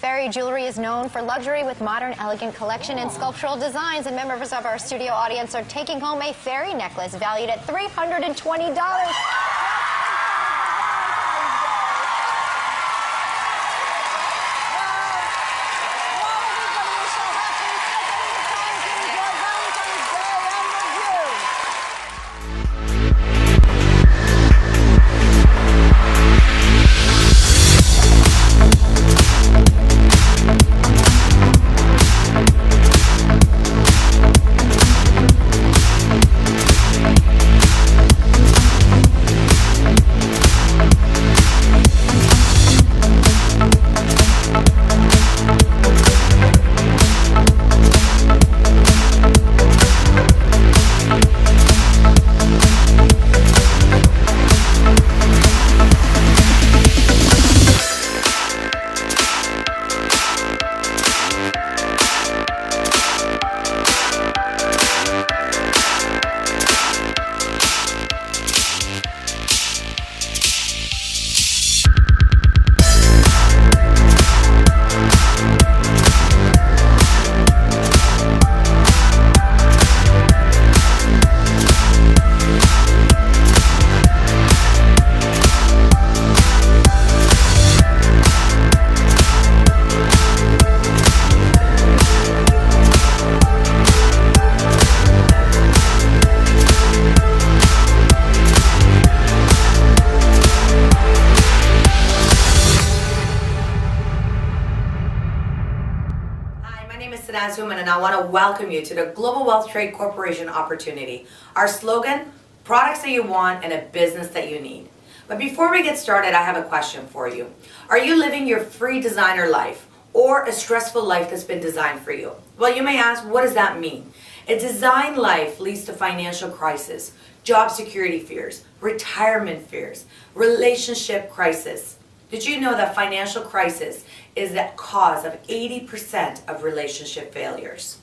Feri Jewelry is known for luxury with modern, elegant collection and sculptural designs, and members of our studio audience are taking home a fairy necklace valued at $320. And I want to welcome you to the Global Wealth Trade Corporation opportunity. Our slogan, products that you want and a business that you need. But before we get started, I have a question for you. Are you living your free designer life or a stressful life that's been designed for you? Well, you may ask, what does that mean? A designed life leads to financial crisis, job security fears, retirement fears, relationship crisis. Did you know that financial crisis is the cause of 80% of relationship failures?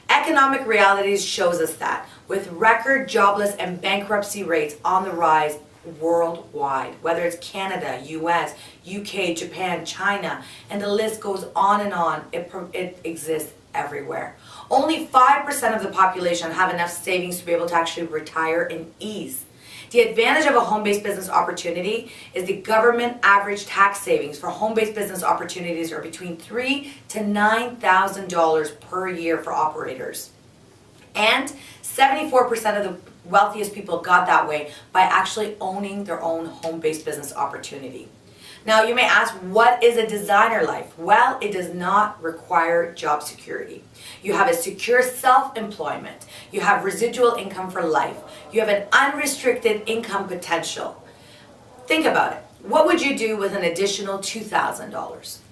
Economic realities shows us that, with record jobless and bankruptcy rates on the rise worldwide, whether it's Canada, US, UK, Japan, China, and the list goes on and on, it exists everywhere. Only 5% of the population have enough savings to be able to actually retire in ease. The advantage of a home-based business opportunity is the government average tax savings for home-based business opportunities are between $3,000 to $9,000 per year for operators. And 74% of the wealthiest people got that way by actually owning their own home-based business opportunity. Now you may ask, what is a designer life? Well, it does not require job security. You have a secure self-employment. You have residual income for life. You have an unrestricted income potential. Think about it. What would you do with an additional $2,000,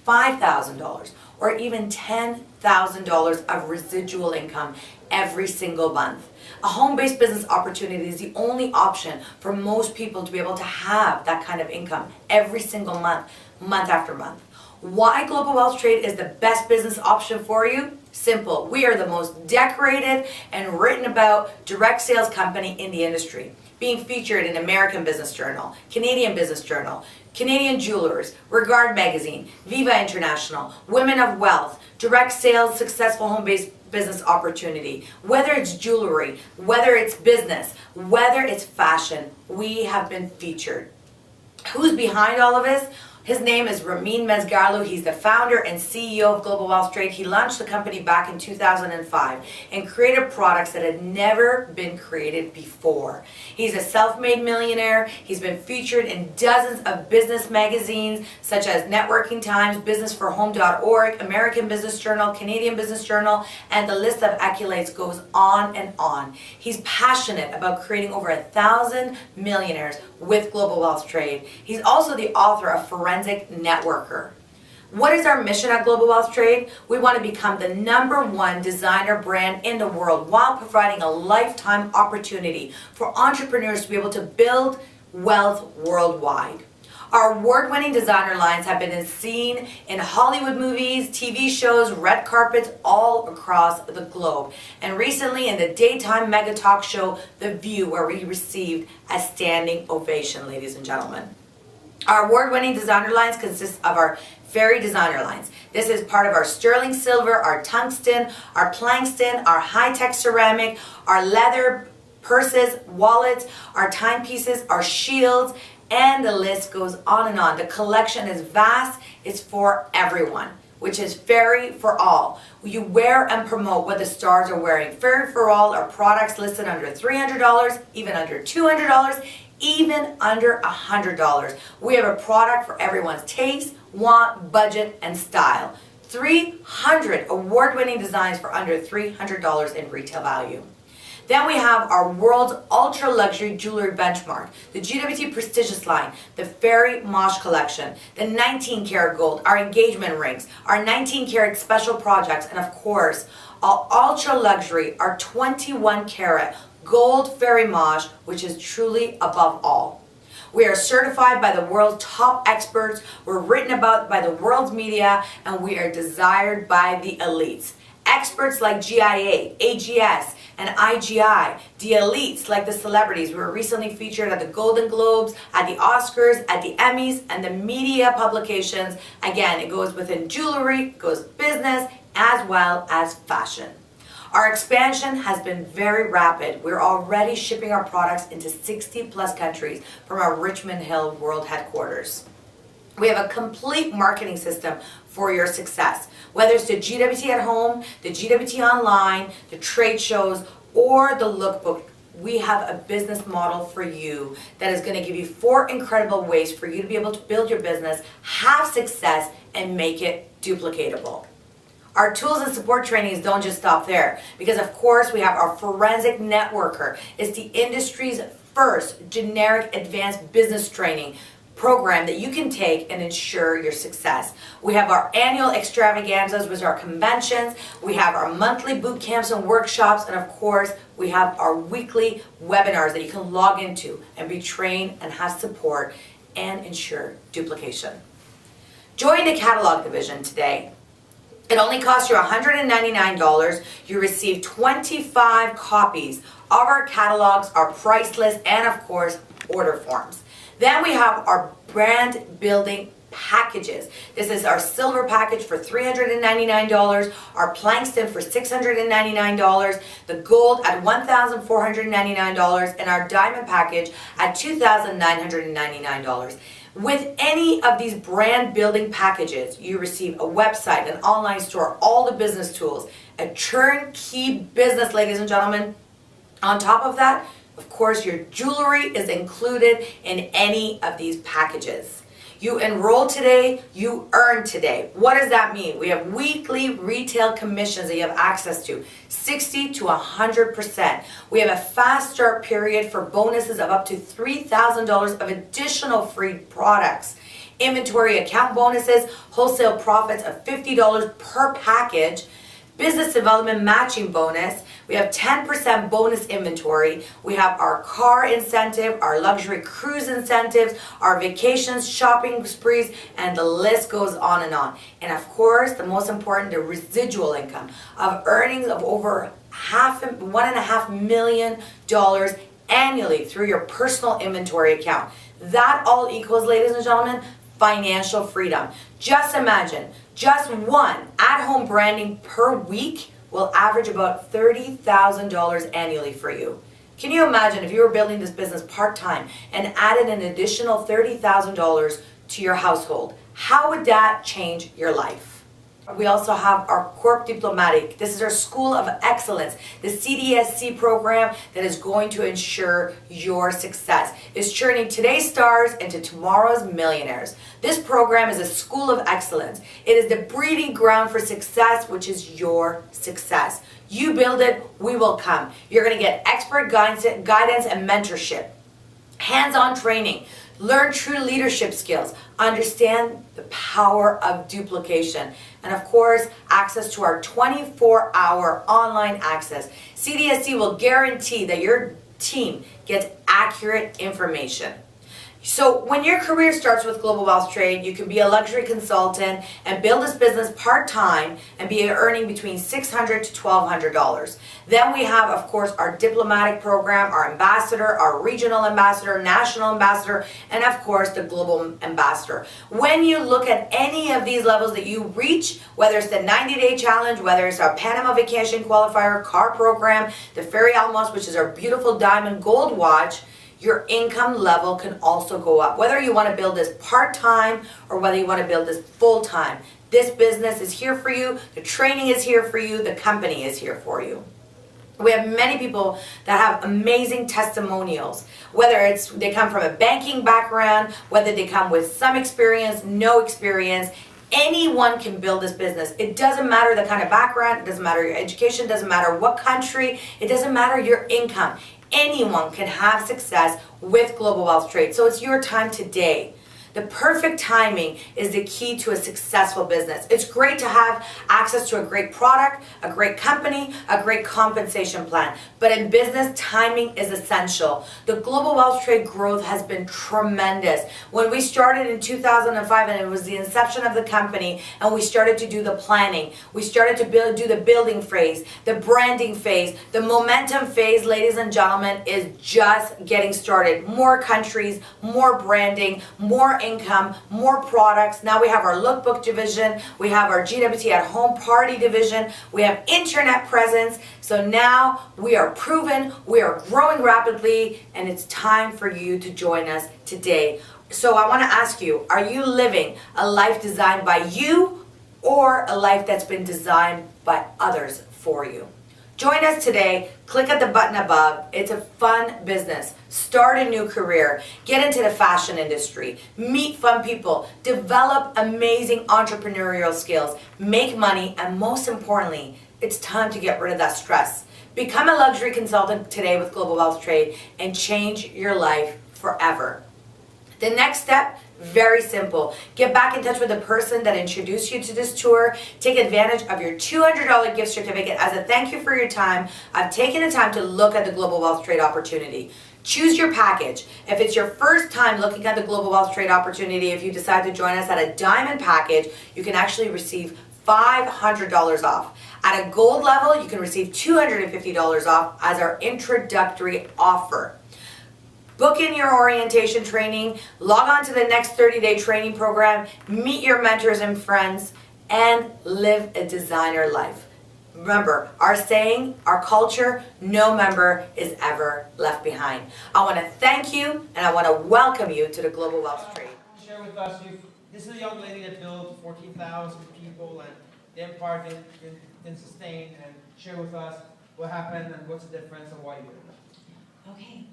$5,000, or even $10,000 of residual income every single month? A home-based business opportunity is the only option for most people to be able to have that kind of income every single month, month after month. Why Global Wealth Trade is the best business option for you? Simple. We are the most decorated and written about direct sales company in the industry, being featured in American Business Journal, Canadian Business Journal, Canadian Jewelers, Regard Magazine, Viva International, Women of Wealth, direct sales, successful home-based business opportunity. Whether it's jewelry, whether it's business, whether it's fashion, we have been featured. Who's behind all of this? His name is Ramin Mezgarlu. He's the founder and CEO of Global Wealth Trade. He launched the company back in 2005 and created products that had never been created before. He's a self-made millionaire. He's been featured in dozens of business magazines such as Networking Times, BusinessForHome.org, American Business Journal, Canadian Business Journal, and the list of accolades goes on and on. He's passionate about creating over 1,000 millionaires with Global Wealth Trade. He's also the author of Forensic Networker. What is our mission at Global Wealth Trade? We want to become the #1 designer brand in the world while providing a lifetime opportunity for entrepreneurs to be able to build wealth worldwide. Our award-winning designer lines have been seen in Hollywood movies, TV shows, red carpets all across the globe. And recently in the daytime mega talk show, The View, where we received a standing ovation, ladies and gentlemen. Our award-winning designer lines consist of our Feri designer lines. This is part of our sterling silver, our tungsten, our plankton, our high-tech ceramic, our leather purses, wallets, our timepieces, our shields, and the list goes on and on. The collection is vast. It's for everyone, which is Feri for all. You wear and promote what the stars are wearing. Feri for all are products listed under $300, even under $200, even under $100. We have a product for everyone's taste, want, budget, and style. 300 award-winning designs for under $300 in retail value. Then we have our world's ultra-luxury jewelry benchmark, the GWT prestigious line, the Feri Mosh collection, the 19-karat gold, our engagement rings, our 19-karat special projects, and of course, our ultra-luxury, our 21-karat gold Feri Mosh, which is truly above all. We are certified by the world's top experts, we're written about by the world's media, and we are desired by the elites. Experts like GIA, AGS, and IGI, the elites like the celebrities. We were recently featured at the Golden Globes, at the Oscars, at the Emmys, and the media publications. Again, it goes within jewelry, it goes business, as well as fashion. Our expansion has been very rapid. We're already shipping our products into 60 plus countries from our Richmond Hill world headquarters. We have a complete marketing system for your success. Whether it's the GWT at home, the GWT online, the trade shows, or the lookbook, we have a business model for you that is going to give you 4 incredible ways for you to be able to build your business, have success, and make it duplicatable. Our tools and support trainings don't just stop there, because of course we have our forensic networker. It's the industry's first generic advanced business training program that you can take and ensure your success. We have our annual extravaganzas, which are conventions. We have our monthly boot camps and workshops, and of course we have our weekly webinars that you can log into and be trained and have support and ensure duplication. Join the catalog division today. It only costs you $199. You receive 25 copies of our catalogs, our price list, and of course order forms. Then we have our brand building packages. This is our silver package for $399, our plankton for $699, the gold at $1,499, and our diamond package at $2,999. With any of these brand building packages, you receive a website, an online store, all the business tools, a turnkey business, ladies and gentlemen. On top of that, of course, your jewelry is included in any of these packages. You enroll today, you earn today. What does that mean? We have weekly retail commissions that you have access to, 60 to 100%. We have a fast start period for bonuses of up to $3,000 of additional free products. Inventory account bonuses, wholesale profits of $50 per package, business development matching bonus. We have 10% bonus inventory. We have our car incentive, our luxury cruise incentives, our vacations, shopping sprees, and the list goes on and on. And of course, the most important, the residual income of earnings of over $1.5 million annually through your personal inventory account. That all equals, ladies and gentlemen, financial freedom. Just imagine, just one at-home branding per week will average about $30,000 annually for you. Can you imagine if you were building this business part-time and added an additional $30,000 to your household? How would that change your life? We also have our Corp Diplomatic. This is our School of Excellence, the CDSC program that is going to ensure your success. It's turning today's stars into tomorrow's millionaires. This program is a school of excellence. It is the breeding ground for success, which is your success. You build it, we will come. You're going to get expert guidance and mentorship, hands-on training, learn true leadership skills, understand the power of duplication, and of course, access to our 24-hour online access. CDSC will guarantee that your team gets accurate information. So when your career starts with Global Wealth Trade, you can be a luxury consultant and build this business part-time and be earning between $600 to $1,200. Then we have, of course, our diplomatic program, our ambassador, our regional ambassador, national ambassador, and of course, the global ambassador. When you look at any of these levels that you reach, whether it's the 90-day challenge, whether it's our Panama Vacation Qualifier car program, the FERIworld, which is our beautiful diamond gold watch, your income level can also go up. Whether you want to build this part-time or whether you want to build this full-time, this business is here for you, the training is here for you, the company is here for you. We have many people that have amazing testimonials, whether it's they come from a banking background, whether they come with some experience, no experience. Anyone can build this business. It doesn't matter the kind of background, it doesn't matter your education, it doesn't matter what country, it doesn't matter your income. Anyone can have success with Global Wealth Trade. So it's your time today. The perfect timing is the key to a successful business. It's great to have access to a great product, a great company, a great compensation plan. But in business, timing is essential. The Global Wealth Trade growth has been tremendous. When we started in 2005, and it was the inception of the company, and we started to do the planning, we started to do the building phase, the branding phase, the momentum phase, ladies and gentlemen, is just getting started. More countries, more branding, more income, more products. Now we have our lookbook division, we have our GWT at home party division, we have internet presence. So now we are proven, we are growing rapidly, and it's time for you to join us today. So I want to ask you, are you living a life designed by you or a life that's been designed by others for you? Join us today. Click at the button above. It's a fun business. Start a new career. Get into the fashion industry. Meet fun people. Develop amazing entrepreneurial skills. Make money. And most importantly, it's time to get rid of that stress. Become a luxury consultant today with Global Wealth Trade and change your life forever. The next step, very simple. Get back in touch with the person that introduced you to this tour. Take advantage of your $200 gift certificate. As a thank you for your time, I've taken the time to look at the Global Wealth Trade opportunity. Choose your package. If it's your first time looking at the Global Wealth Trade opportunity, if you decide to join us at a diamond package, you can actually receive $500 off. At a gold level, you can receive $250 off as our introductory offer. Book in your orientation training, log on to the next 30-day training program, meet your mentors and friends, and live a designer life. Remember, our saying, our culture, no member is ever left behind. I want to thank you, and I want to welcome you to the Global Wealth Trade. Share with us, this is a young lady that built 14,000 people, and the empire didn't sustain, and share with us what happened and what's the difference and why you did it. Okay.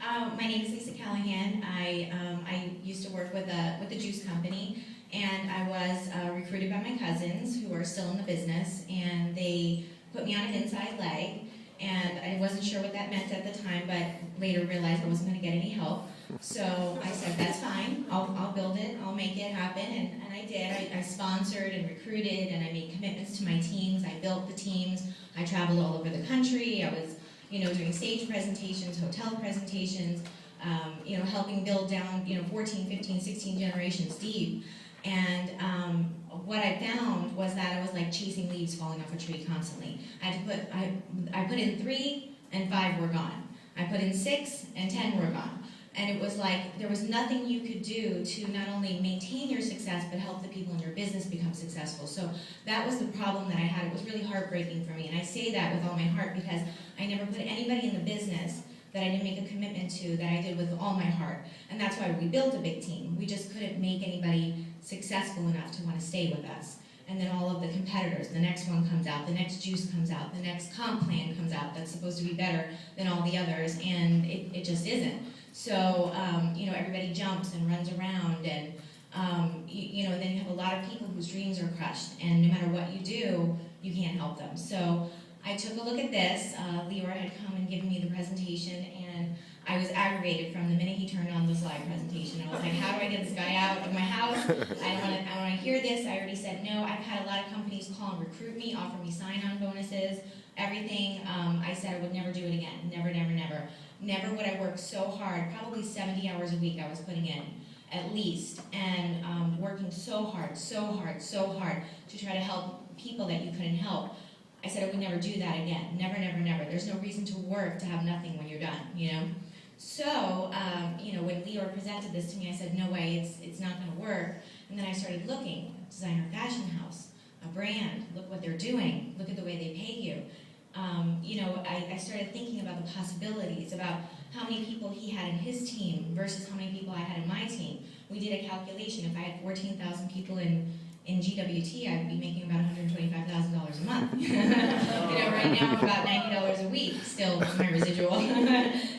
My name is Lisa Callahan. I used to work with a juice company, and I was recruited by my cousins who are still in the business, and they put me on an inside leg, and I wasn't sure what that meant at the time, but later realized I wasn't going to get any help. So I said, that's fine, I'll build it, I'll make it happen, and I did. I sponsored and recruited, and I made commitments to my teams. I built the teams. I traveled all over the country. I was doing stage presentations, hotel presentations, helping build down, 14, 15, 16 generations deep. And what I found was that I was like chasing leaves falling off a tree constantly. I put in 3 and 5 were gone. I put in 6 and 10 were gone. And it was like there was nothing you could do to not only maintain your success, but help the people in your business become successful. So that was the problem that I had. It was really heartbreaking for me. And I say that with all my heart because I never put anybody in the business that I didn't make a commitment to that I did with all my heart. And that's why we built a big team. We just couldn't make anybody successful enough to want to stay with us. And then all of the competitors, the next one comes out, the next juice comes out, the next comp plan comes out that's supposed to be better than all the others, and it just isn't. So, everybody jumps and runs around, and, then you have a lot of people whose dreams are crushed, and no matter what you do, you can't help them. So I took a look at this. Leora had come and given me the presentation, and I was aggravated from the minute he turned on the slide presentation. I was like, how do I get this guy out of my house? I want to hear this. I already said no. I've had a lot of companies call and recruit me, offer me sign-on bonuses, everything. I said I would never do it again. Never, never, never. Never would I work so hard, probably 70 hours a week I was putting in, at least, and working so hard to try to help people that you couldn't help. I said I would never do that again. Never, never, never. There's no reason to work to have nothing when you're done, you know? So, you know, when Lior presented this to me, I said, no way, it's not gonna work. And then I started looking, designer fashion house, a brand, look what they're doing, look at the way they pay you. You know, I started thinking about the possibilities, about how many people he had in his team versus how many people I had in my team. We did a calculation. If I had 14,000 people in GWT, I'd be making about $125,000 a month. You know, right now I'm about $90 a week, still my residual.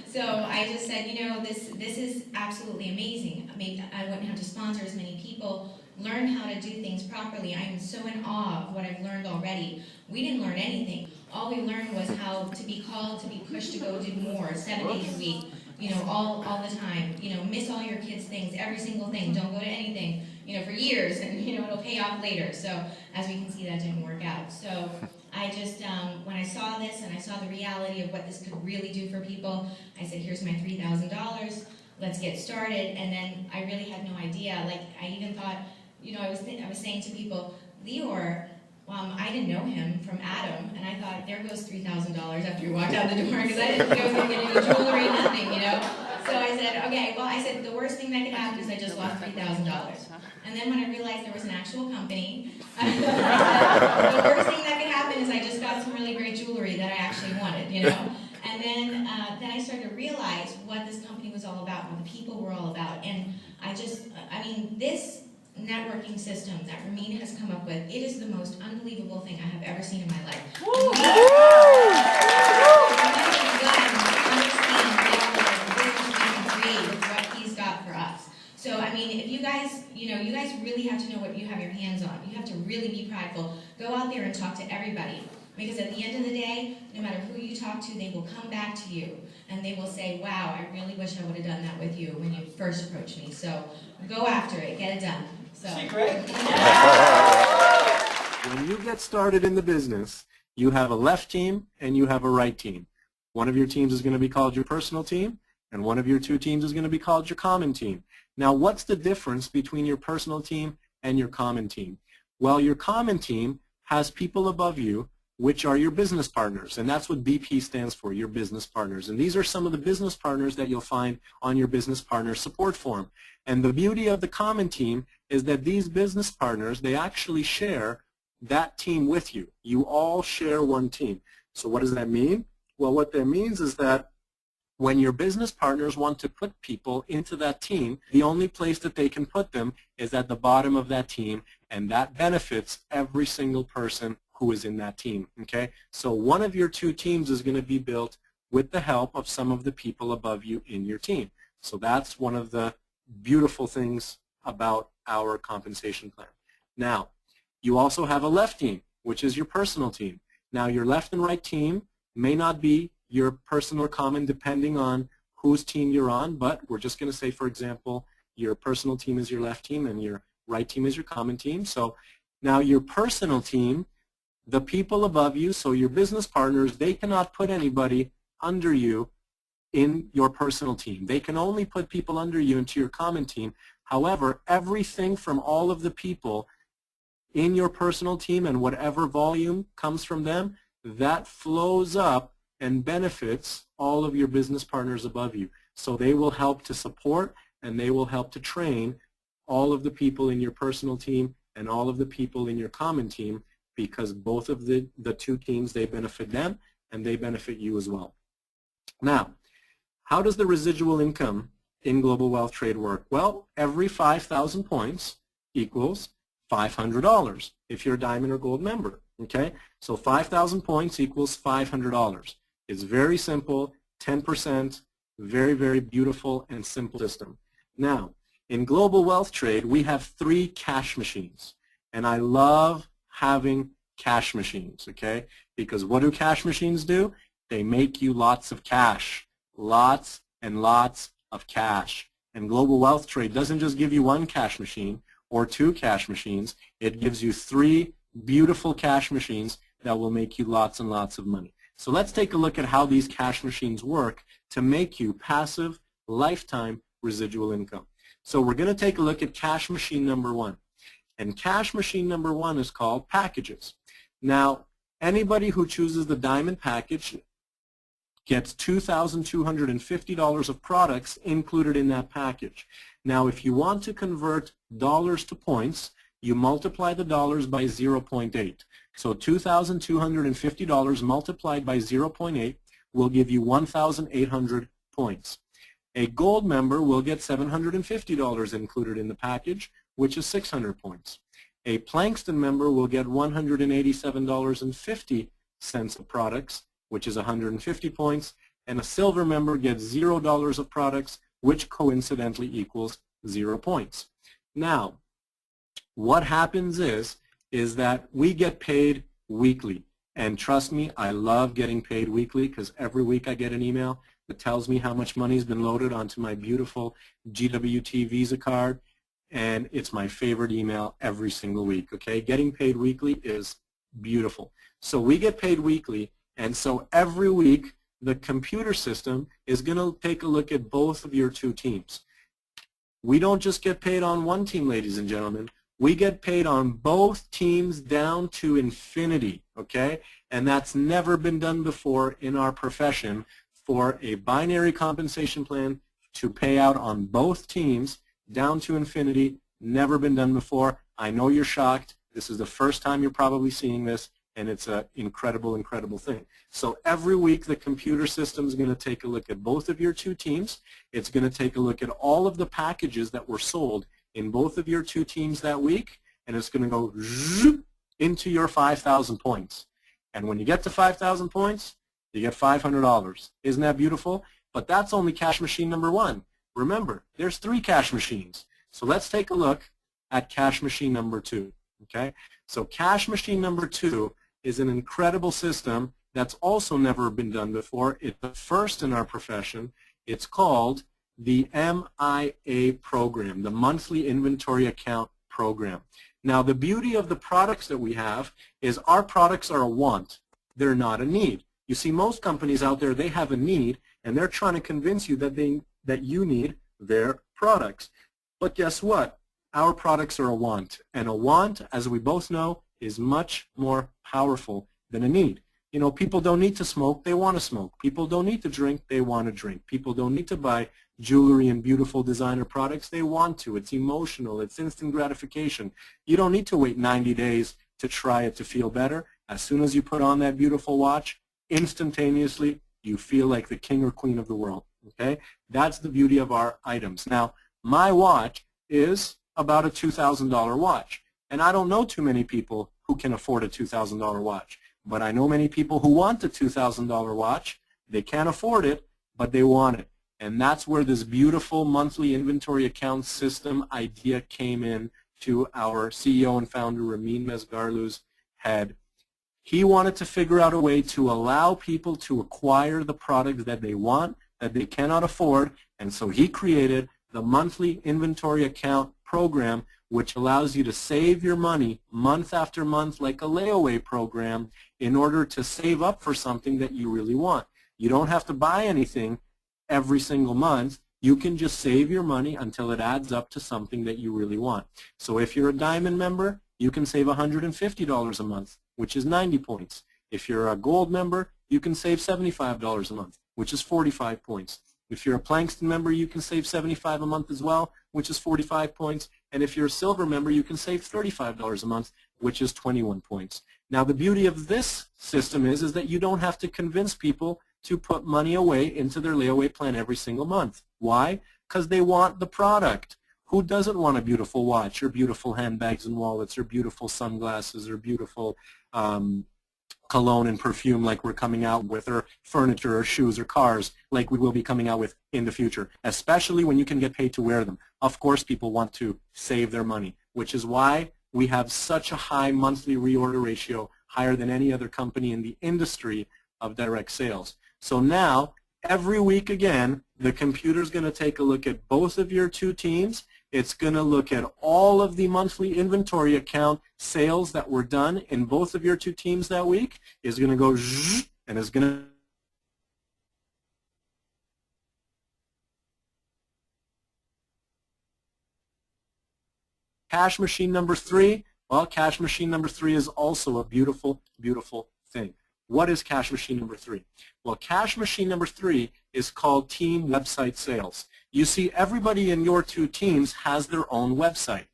So I just said, you know, this is absolutely amazing. Maybe I wouldn't have to sponsor as many people, learn how to do things properly. I am so in awe of what I've learned already. We didn't learn anything. All we learned was how to be called, to be pushed to go do more, 7 days a week, you know, all the time. You know, miss all your kids' things, every single thing. Don't go to anything, you know, for years, and, you know, it'll pay off later. So, as we can see, that didn't work out. So, I just, when I saw this and I saw the reality of what this could really do for people, I said, here's my $3,000, let's get started. And then I really had no idea. Like, I even thought, you know, I was saying to people, Lior, I didn't know him from Adam, and I thought, there goes $3,000 after you walked out the door, because I didn't think I was going to get any jewelry, nothing, you know? So I said, okay, well, I said, the worst thing that could happen is I just lost $3,000. And then when I realized there was an actual company, the worst thing that could happen is I just got some really great jewelry that I actually wanted, you know? And then I started to realize what this company was all about, what the people were all about, and I mean, this networking system that Ramin has come up with, it is the most unbelievable thing I have ever seen in my life. What he's got for us. So, I mean, if you guys, you know, you guys really have to know what you have your hands on. You have to really be prideful. Go out there and talk to everybody. Because at the end of the day, no matter who you talk to, they will come back to you. And they will say, wow, I really wish I would have done that with you when you first approached me. So, go after it. Get it done. So. Secret. When you get started in the business, you have a left team and you have a right team. One of your teams is going to be called your personal team, and one of your two teams is going to be called your common team. Now, what's the difference between your personal team and your common team? Well, your common team has people above you, which are your business partners, and that's what BP stands for, your business partners. And these are some of the business partners that you'll find on your business partner support form. And the beauty of the common team is that these business partners, they actually share that team with you. You all share one team. So what does that mean? Well, what that means is that when your business partners want to put people into that team, the only place that they can put them is at the bottom of that team, and that benefits every single person who is in that team, okay? So one of your two teams is going to be built with the help of some of the people above you in your team. So that's one of the beautiful things about our compensation plan. Now, you also have a left team, which is your personal team. Now, your left and right team may not be your personal or common depending on whose team you're on, but we're just going to say, for example, your personal team is your left team and your right team is your common team. So now your personal team, the people above you, so your business partners, they cannot put anybody under you in your personal team. They can only put people under you into your common team. However, everything from all of the people in your personal team and whatever volume comes from them, that flows up and benefits all of your business partners above you. So they will help to support and they will help to train all of the people in your personal team and all of the people in your common team, because both of the two teams, they benefit them and they benefit you as well. Now, how does the residual income in Global Wealth Trade work? Well, every 5,000 points equals $500 if you're a diamond or gold member, okay? So 5,000 points equals $500. It's very simple, 10%, very, very beautiful and simple system. Now, in Global Wealth Trade, we have 3 cash machines, and I love having cash machines, okay? Because what do cash machines do? They make you lots of cash, lots and lots of cash. And Global Wealth Trade doesn't just give you 1 cash machine or 2 cash machines. It gives you 3 beautiful cash machines that will make you lots and lots of money. So let's take a look at how these cash machines work to make you passive lifetime residual income. So we're going to take a look at cash machine number one. And cash machine number one is called packages. Now, anybody who chooses the diamond package gets $2,250 of products included in that package. Now, if you want to convert dollars to points, you multiply the dollars by 0.8. So $2,250 multiplied by 0.8 will give you 1,800 points. A gold member will get $750 included in the package, which is 600 points. A Plankston member will get $187.50 of products, which is 150 points, and a silver member gets $0 of products, which coincidentally equals 0 points. Now, what happens is that we get paid weekly. And trust me, I love getting paid weekly because every week I get an email that tells me how much money has been loaded onto my beautiful GWT Visa card, and it's my favorite email every single week, okay? Getting paid weekly is beautiful. So we get paid weekly, and so every week the computer system is going to take a look at both of your two teams. We don't just get paid on one team, ladies and gentlemen. We get paid on both teams down to infinity, okay? And that's never been done before in our profession for a binary compensation plan to pay out on both teams down to infinity. Never been done before. I know you're shocked. This is the first time you're probably seeing this, and it's an incredible, incredible thing. So every week the computer system is going to take a look at both of your two teams. It's going to take a look at all of the packages that were sold in both of your two teams that week, and it's going to go zoop into your 5,000 points. And when you get to 5,000 points, you get $500. Isn't that beautiful? But that's only cash machine number one. Remember, there's 3 cash machines. So let's take a look at cash machine number 2. Okay? So cash machine number 2 is an incredible system that's also never been done before. It's the first in our profession. It's called the MIA program, the Monthly Inventory Account Program. Now, the beauty of the products that we have is our products are a want. They're not a need. You see, most companies out there, they have a need, and they're trying to convince you that you need their products. But guess what? Our products are a want, and a want, as we both know, is much more powerful than a need. You know, people don't need to smoke, they want to smoke. People don't need to drink, they want to drink. People don't need to buy jewelry and beautiful designer products, they want to. It's emotional, it's instant gratification. You don't need to wait 90 days to try it to feel better. As soon as you put on that beautiful watch, instantaneously you feel like the king or queen of the world. Okay? That's the beauty of our items. Now, my watch is about a $2,000 watch, and I don't know too many people who can afford a $2,000 watch. But I know many people who want a $2,000 watch. They can't afford it, but they want it. And that's where this beautiful monthly inventory account system idea came in to our CEO and founder, Ramin Mesgarlu's head. He wanted to figure out a way to allow people to acquire the product that they want, that they cannot afford, and so he created the monthly inventory account program, which allows you to save your money month after month like a layaway program in order to save up for something that you really want. You don't have to buy anything every single month. You can just save your money until it adds up to something that you really want. So if you're a diamond member, you can save $150 a month, which is 90 points. If you're a gold member, you can save $75 a month, which is 45 points. If you're a Plankston member, you can save $75 a month as well, which is 45 points. And if you're a silver member, you can save $35 a month, which is 21 points. Now, the beauty of this system is that you don't have to convince people to put money away into their layaway plan every single month. Why? Because they want the product. Who doesn't want a beautiful watch or beautiful handbags and wallets or beautiful sunglasses or beautiful cologne and perfume like we're coming out with, or furniture or shoes or cars like we will be coming out with in the future, especially when you can get paid to wear them. Of course, people want to save their money, which is why we have such a high monthly reorder ratio, higher than any other company in the industry of direct sales. So now, every week again, the computer's going to take a look at both of your two teams. It's going to look at all of the monthly inventory account sales that were done in both of your two teams that week. It's going to go zzz, and it's going to Cash machine number 3, well, cash machine number 3 is also a beautiful, beautiful thing. What is cash machine number 3? Well, cash machine number 3 is called team website sales. You see, everybody in your 2 teams has their own website.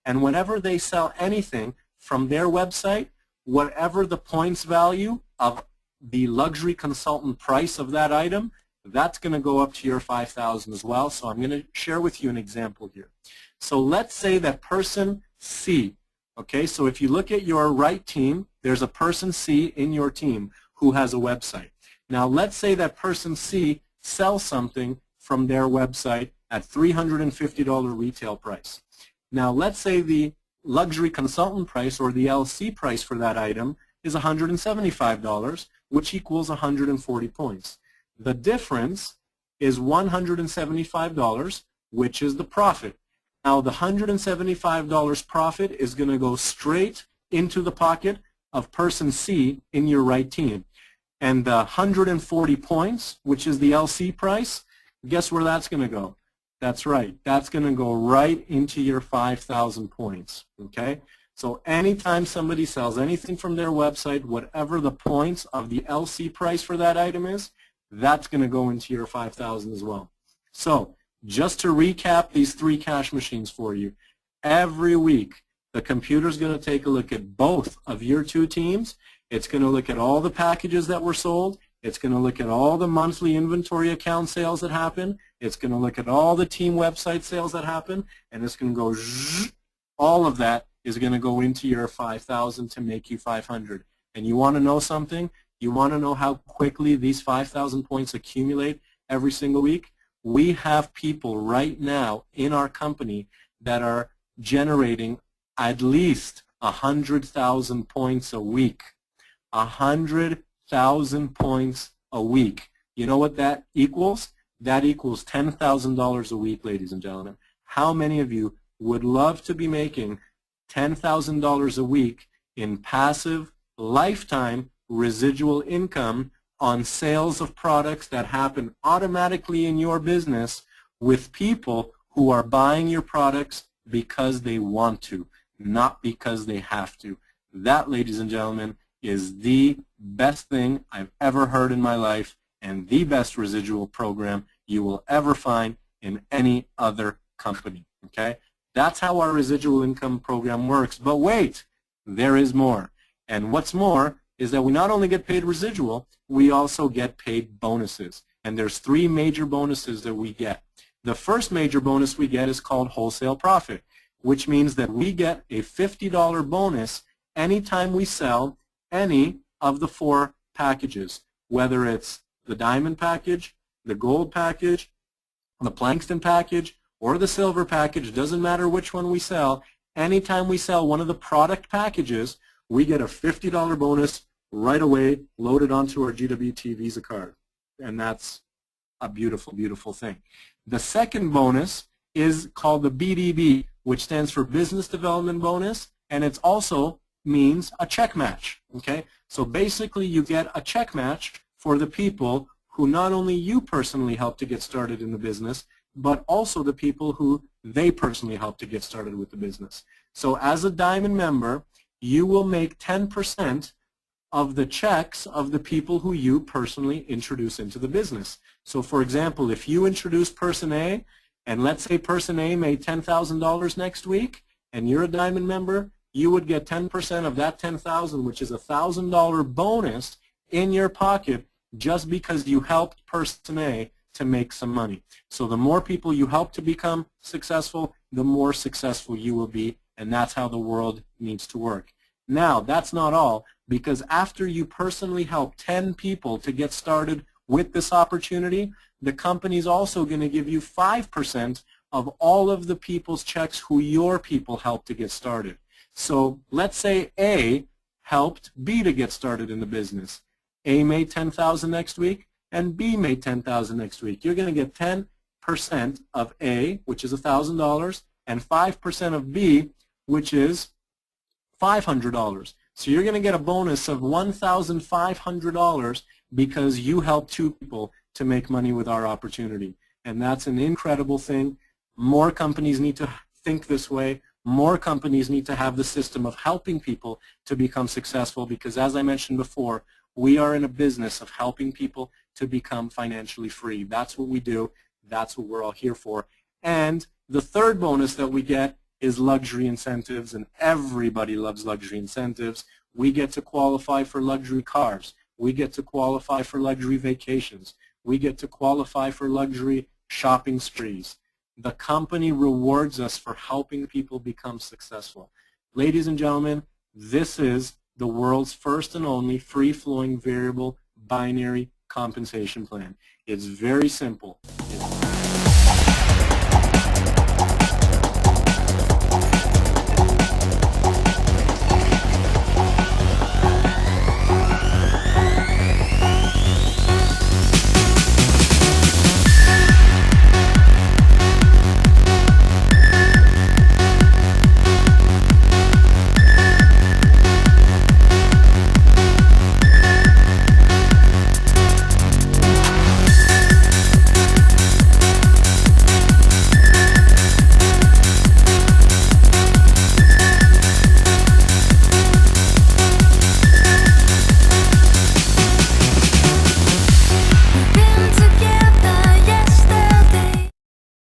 And whenever they sell anything from their website, whatever the points value of the luxury consultant price of that item, that's going to go up to your 5,000 as well. So I'm going to share with you an example here. So let's say that person C, okay, so if you look at your right team, there's a person C in your team who has a website. Now let's say that person C sells something from their website at $350 retail price. Now let's say the luxury consultant price, or the LC price for that item, is $175, which equals 140 points. The difference is $175, which is the profit. Now the $175 profit is going to go straight into the pocket of person C in your right team. And the 140 points, which is the LC price, guess where that's going to go? That's right. That's going to go right into your 5,000 points. Okay? So anytime somebody sells anything from their website, whatever the points of the LC price for that item is, that's going to go into your 5,000 as well. So just to recap these 3 cash machines for you, every week the computer's going to take a look at both of your 2 teams. It's going to look at all the packages that were sold. It's going to look at all the monthly inventory account sales that happen. It's going to look at all the team website sales that happen, and it's going to go zzz, all of that is going to go into your 5,000 to make you 500. And you want to know something? You want to know how quickly these 5,000 points accumulate every single week? We have people right now in our company that are generating at least 100,000 points a week. 100,000 points a week. You know what that equals? That equals $10,000 a week, ladies and gentlemen. How many of you would love to be making $10,000 a week in passive, lifetime residual income on sales of products that happen automatically in your business with people who are buying your products because they want to, not because they have to? That, ladies and gentlemen, is the best thing I've ever heard in my life, and the best residual program you will ever find in any other company. Okay? That's how our residual income program works. But wait, there is more. And what's more is that we not only get paid residual, we also get paid bonuses. And there's 3 major bonuses that we get. The first major bonus we get is called wholesale profit, which means that we get a $50 bonus anytime we sell any of the 4 packages, whether it's the diamond package, the gold package, the Plankston package, or the silver package. Doesn't matter which one we sell. Anytime we sell one of the product packages, we get a $50 bonus right away loaded onto our GWT Visa card. And that's a beautiful, beautiful thing. The second bonus is called the BDB, which stands for Business Development Bonus, and it also means a check match. Okay? So basically you get a check match for the people who not only you personally help to get started in the business, but also the people who they personally help to get started with the business. So as a Diamond member, you will make 10% of the checks of the people who you personally introduce into the business. So for example, if you introduce person A, and let's say person A made $10,000 next week, and you're a Diamond member, you would get 10% of that $10,000, which is a $1,000 bonus in your pocket just because you helped person A to make some money. So the more people you help to become successful, the more successful you will be, and that's how the world needs to work. Now, that's not all, because after you personally help 10 people to get started with this opportunity, the company's also going to give you 5% of all of the people's checks who your people helped to get started. So let's say A helped B to get started in the business. A made $10,000 next week, and B made $10,000 next week. You're going to get 10% of A, which is $1,000, and 5% of B, which is $500. So you're going to get a bonus of $1,500 because you helped 2 people to make money with our opportunity. And that's an incredible thing. More companies need to think this way. More companies need to have the system of helping people to become successful because, as I mentioned before, we are in a business of helping people to become financially free. That's what we do. That's what we're all here for. And the third bonus that we get is luxury incentives, and everybody loves luxury incentives. We get to qualify for luxury cars. We get to qualify for luxury vacations. We get to qualify for luxury shopping sprees. The company rewards us for helping people become successful. Ladies and gentlemen, this is the world's first and only free-flowing variable binary compensation plan. It's very simple.